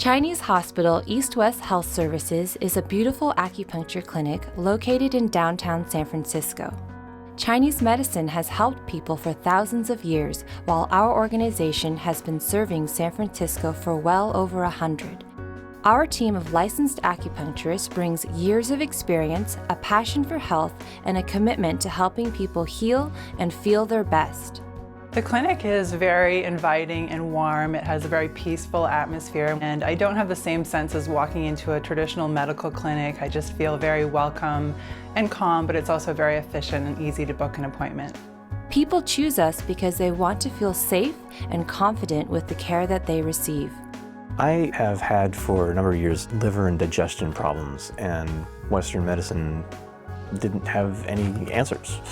Chinese hospital East West Health Services is a beautiful acupuncture clinic located in downtown San Francisco. Chinese medicine has helped people for thousands of years, while our organization has been serving San Francisco for well over 100. Our team of licensed acupuncturists brings years of experience, a passion for health, and a commitment to helping people heal and feel their best. The clinic is very inviting and warm. It has a very peaceful atmosphere, and I don't have the same sense as walking into a traditional medical clinic. I just feel very welcome and calm, but it's also very efficient and easy to book an appointment. People choose us because they want to feel safe and confident with the care that they receive. I have had for a number of years liver and digestion problems, and Western medicine didn't have any answers,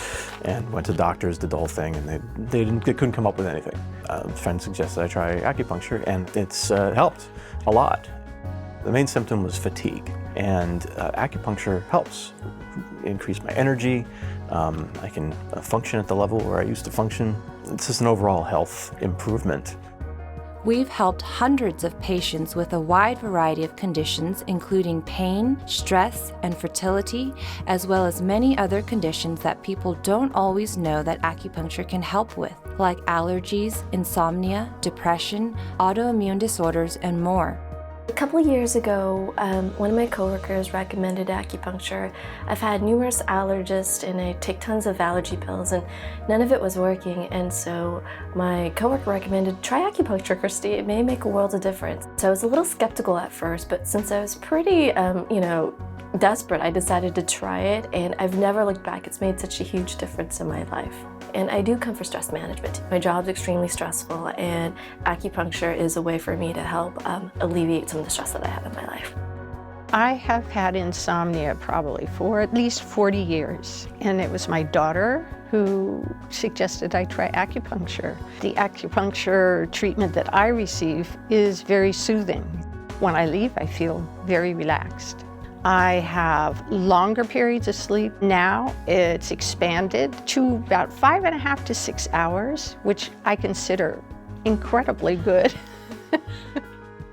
and went to doctors, did the whole thing, and they couldn't come up with anything. A friend suggested I try acupuncture, and it's helped a lot. The main symptom was fatigue, and acupuncture helps increase my energy. I can function at the level where I used to function. It's just an overall health improvement. We've helped hundreds of patients with a wide variety of conditions, including pain, stress, and fertility, as well as many other conditions that people don't always know that acupuncture can help with, like allergies, insomnia, depression, autoimmune disorders, and more. A couple of years ago, one of my coworkers recommended acupuncture. I've had numerous allergists and I take tons of allergy pills and none of it was working, and so my coworker recommended, try acupuncture, Christy, it may make a world of difference. So I was a little skeptical at first, but since I was pretty, desperate, I decided to try it, and I've never looked back. It's made such a huge difference in my life. And I do come for stress management. My job's extremely stressful, and acupuncture is a way for me to help alleviate some of the stress that I have in my life. I have had insomnia probably for at least 40 years, and it was my daughter who suggested I try acupuncture. The acupuncture treatment that I receive is very soothing. When I leave, I feel very relaxed. I have longer periods of sleep. Now it's expanded to about 5.5 to 6 hours, which I consider incredibly good.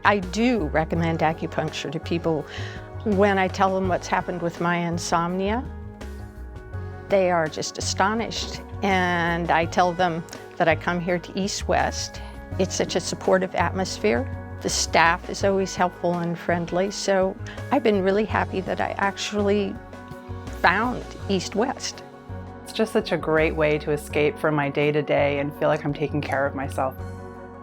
I do recommend acupuncture to people when I tell them what's happened with my insomnia. They are just astonished, and I tell them that I come here to East West. It's such a supportive atmosphere. The staff is always helpful and friendly, so I've been really happy that I actually found East West. It's just such a great way to escape from my day-to-day and feel like I'm taking care of myself.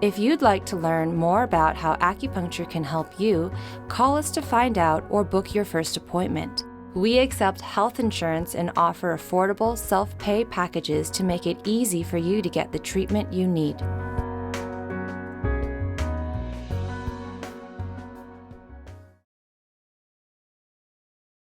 If you'd like to learn more about how acupuncture can help you, call us to find out or book your first appointment. We accept health insurance and offer affordable self-pay packages to make it easy for you to get the treatment you need.